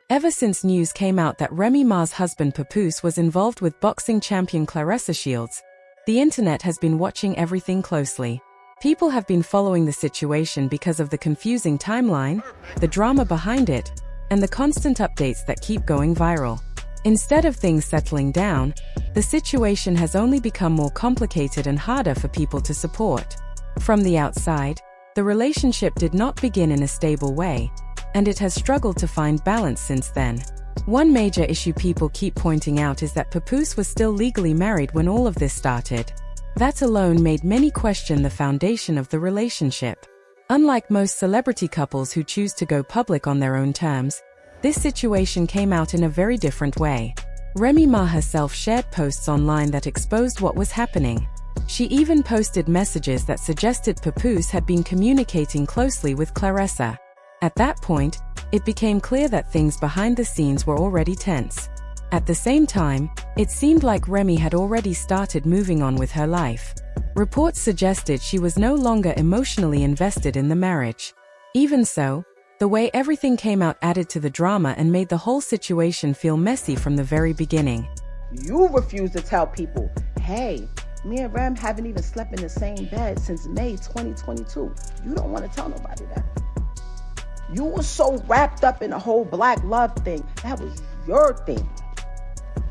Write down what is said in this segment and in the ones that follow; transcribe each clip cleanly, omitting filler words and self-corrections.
Ever since news came out that Remy Ma's husband Papoose was involved with boxing champion Claressa Shields, the internet has been watching everything closely. People have been following the situation because of the confusing timeline, the drama behind it, and the constant updates that keep going viral. Instead of things settling down, the situation has only become more complicated and harder for people to support. From the outside, the relationship did not begin in a stable way, and it has struggled to find balance since then. One major issue people keep pointing out is that Papoose was still legally married when all of this started. That alone made many question the foundation of the relationship. Unlike most celebrity couples who choose to go public on their own terms, this situation came out in a very different way. Remy Ma herself shared posts online that exposed what was happening. She even posted messages that suggested Papoose had been communicating closely with Claressa. At that point, it became clear that things behind the scenes were already tense. At the same time, it seemed like Remy had already started moving on with her life. Reports suggested she was no longer emotionally invested in the marriage. Even so, the way everything came out added to the drama and made the whole situation feel messy from the very beginning. You refuse to tell people, hey, me and Rem haven't even slept in the same bed since May 2022. You don't want to tell nobody that. You were so wrapped up in the whole black love thing. That was your thing.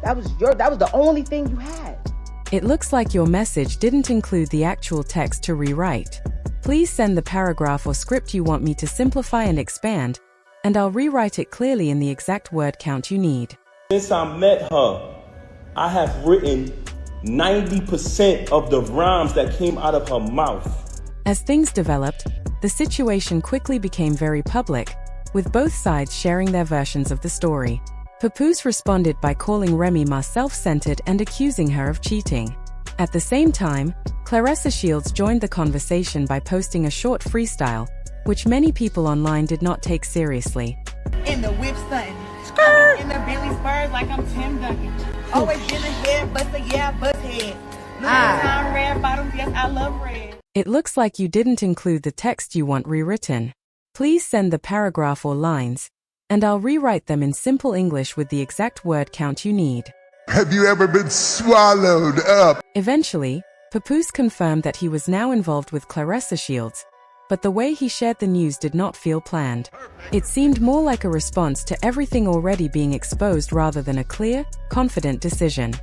That was the only thing you had. It looks like your message didn't include the actual text to rewrite. Please send the paragraph or script you want me to simplify and expand, and I'll rewrite it clearly in the exact word count you need. Since I met her, I have written 90% of the rhymes that came out of her mouth. As things developed, the situation quickly became very public, with both sides sharing their versions of the story. Papoose responded by calling Remy Ma self-centered and accusing her of cheating. At the same time, Claressa Shields joined the conversation by posting a short freestyle, which many people online did not take seriously. In the whip stunting, in the Billy Spurs like I'm Tim Duncan. Always been a head buster, yeah, bust head. Louis Vuitton red bottoms, yes, I love red. It looks like you didn't include the text you want rewritten. Please send the paragraph or lines, and I'll rewrite them in simple English with the exact word count you need. Have you ever been swallowed up? Eventually, Papoose confirmed that he was now involved with Claressa Shields, but the way he shared the news did not feel planned. It seemed more like a response to everything already being exposed rather than a clear, confident decision.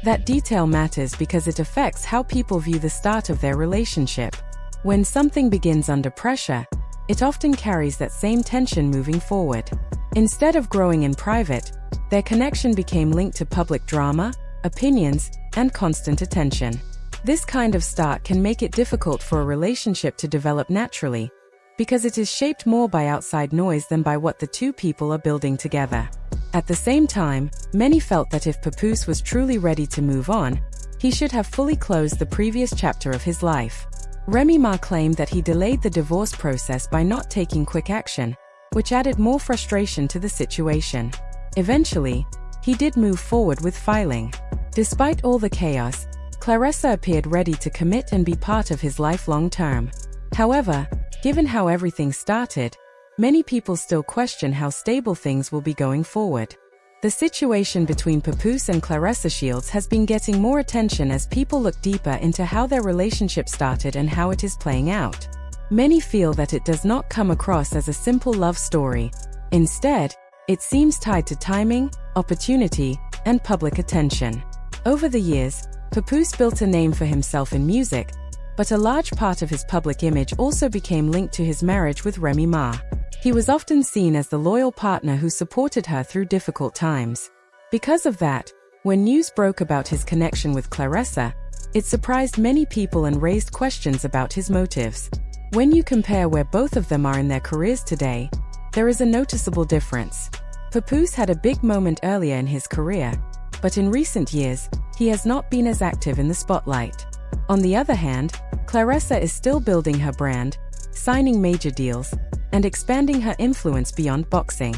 That detail matters because it affects how people view the start of their relationship. When something begins under pressure, it often carries that same tension moving forward. Instead of growing in private, their connection became linked to public drama, opinions, and constant attention. This kind of start can make it difficult for a relationship to develop naturally, because it is shaped more by outside noise than by what the two people are building together. At the same time, many felt that if Papoose was truly ready to move on, he should have fully closed the previous chapter of his life. Remy Ma claimed that he delayed the divorce process by not taking quick action, which added more frustration to the situation. Eventually, he did move forward with filing. Despite all the chaos, Claressa appeared ready to commit and be part of his life long term. However, given how everything started, many people still question how stable things will be going forward. The situation between Papoose and Claressa Shields has been getting more attention as people look deeper into how their relationship started and how it is playing out. Many feel that it does not come across as a simple love story. Instead, it seems tied to timing, opportunity, and public attention. Over the years, Papoose built a name for himself in music, but a large part of his public image also became linked to his marriage with Remy Ma. He was often seen as the loyal partner who supported her through difficult times. Because of that, when news broke about his connection with Claressa, it surprised many people and raised questions about his motives. When you compare where both of them are in their careers today, there is a noticeable difference. Papoose had a big moment earlier in his career, but in recent years, he has not been as active in the spotlight. On the other hand, Claressa is still building her brand, signing major deals, and expanding her influence beyond boxing.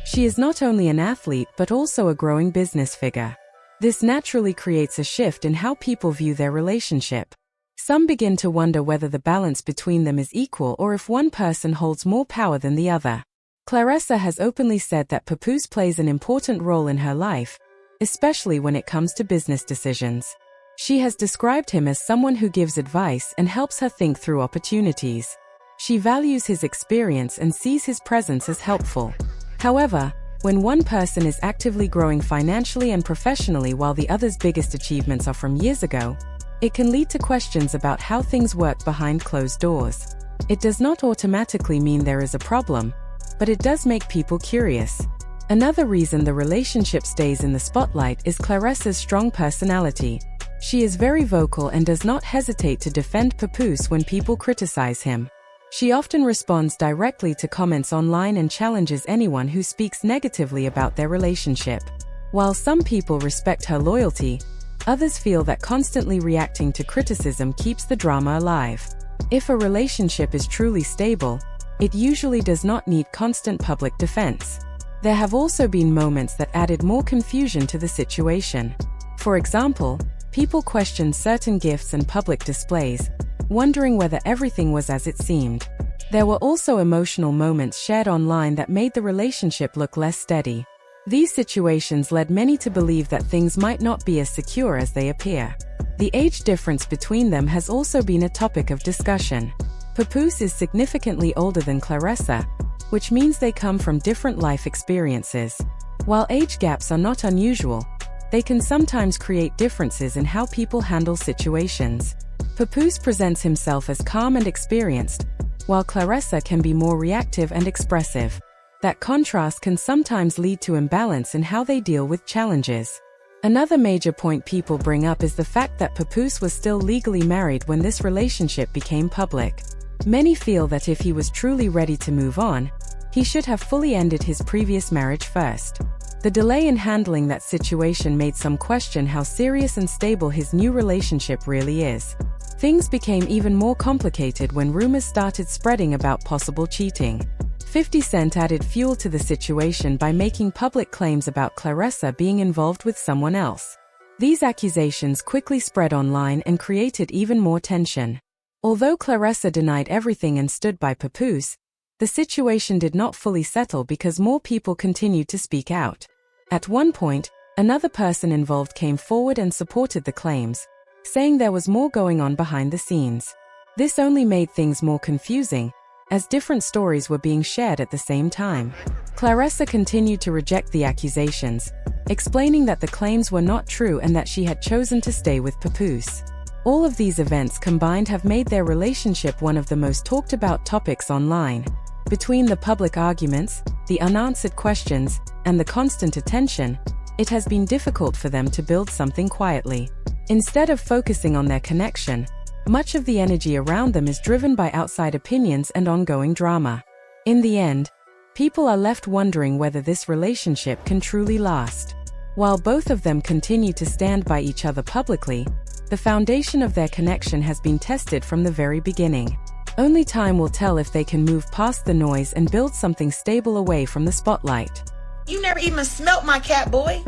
She is not only an athlete but also a growing business figure. This naturally creates a shift in how people view their relationship. Some begin to wonder whether the balance between them is equal or if one person holds more power than the other. Claressa has openly said that Papoose plays an important role in her life, especially when it comes to business decisions. She has described him as someone who gives advice and helps her think through opportunities. She values his experience and sees his presence as helpful. However, when one person is actively growing financially and professionally while the other's biggest achievements are from years ago, it can lead to questions about how things work behind closed doors. It does not automatically mean there is a problem, but it does make people curious. Another reason the relationship stays in the spotlight is Claressa's strong personality. She is very vocal and does not hesitate to defend Papoose when people criticize him. She often responds directly to comments online and challenges anyone who speaks negatively about their relationship. While some people respect her loyalty, others feel that constantly reacting to criticism keeps the drama alive. If a relationship is truly stable, it usually does not need constant public defense. There have also been moments that added more confusion to the situation. For example, people questioned certain gifts and public displays, wondering whether everything was as it seemed. There were also emotional moments shared online that made the relationship look less steady. These situations led many to believe that things might not be as secure as they appear. The age difference between them has also been a topic of discussion. Papoose is significantly older than Claressa, which means they come from different life experiences. While age gaps are not unusual, they can sometimes create differences in how people handle situations. Papoose presents himself as calm and experienced, while Claressa can be more reactive and expressive. That contrast can sometimes lead to imbalance in how they deal with challenges. Another major point people bring up is the fact that Papoose was still legally married when this relationship became public. Many feel that if he was truly ready to move on, he should have fully ended his previous marriage first. The delay in handling that situation made some question how serious and stable his new relationship really is. Things became even more complicated when rumors started spreading about possible cheating. 50 Cent added fuel to the situation by making public claims about Claressa being involved with someone else. These accusations quickly spread online and created even more tension. Although Claressa denied everything and stood by Papoose, the situation did not fully settle because more people continued to speak out. At one point, another person involved came forward and supported the claims, saying there was more going on behind the scenes. This only made things more confusing, as different stories were being shared at the same time. Claressa continued to reject the accusations, explaining that the claims were not true and that she had chosen to stay with Papoose. All of these events combined have made their relationship one of the most talked about topics online. Between the public arguments, the unanswered questions, and the constant attention, it has been difficult for them to build something quietly. Instead of focusing on their connection, much of the energy around them is driven by outside opinions and ongoing drama. In the end, people are left wondering whether this relationship can truly last. While both of them continue to stand by each other publicly, the foundation of their connection has been tested from the very beginning. Only time will tell if they can move past the noise and build something stable away from the spotlight. You never even smelt my cat, boy.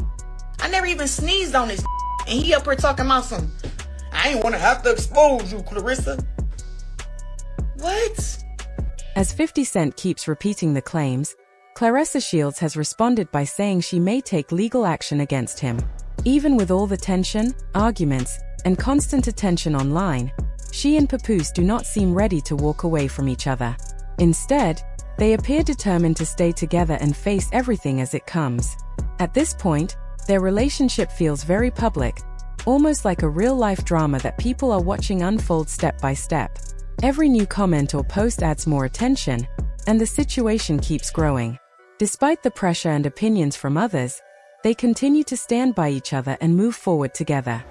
I never even sneezed on this and he up here talking about some, I ain't want to have to expose you, Claressa. What? As 50 Cent keeps repeating the claims, Claressa Shields has responded by saying she may take legal action against him. Even with all the tension, arguments, and constant attention online, she and Papoose do not seem ready to walk away from each other. Instead, they appear determined to stay together and face everything as it comes. At this point, their relationship feels very public, almost like a real-life drama that people are watching unfold step by step. Every new comment or post adds more attention, and the situation keeps growing. Despite the pressure and opinions from others, they continue to stand by each other and move forward together.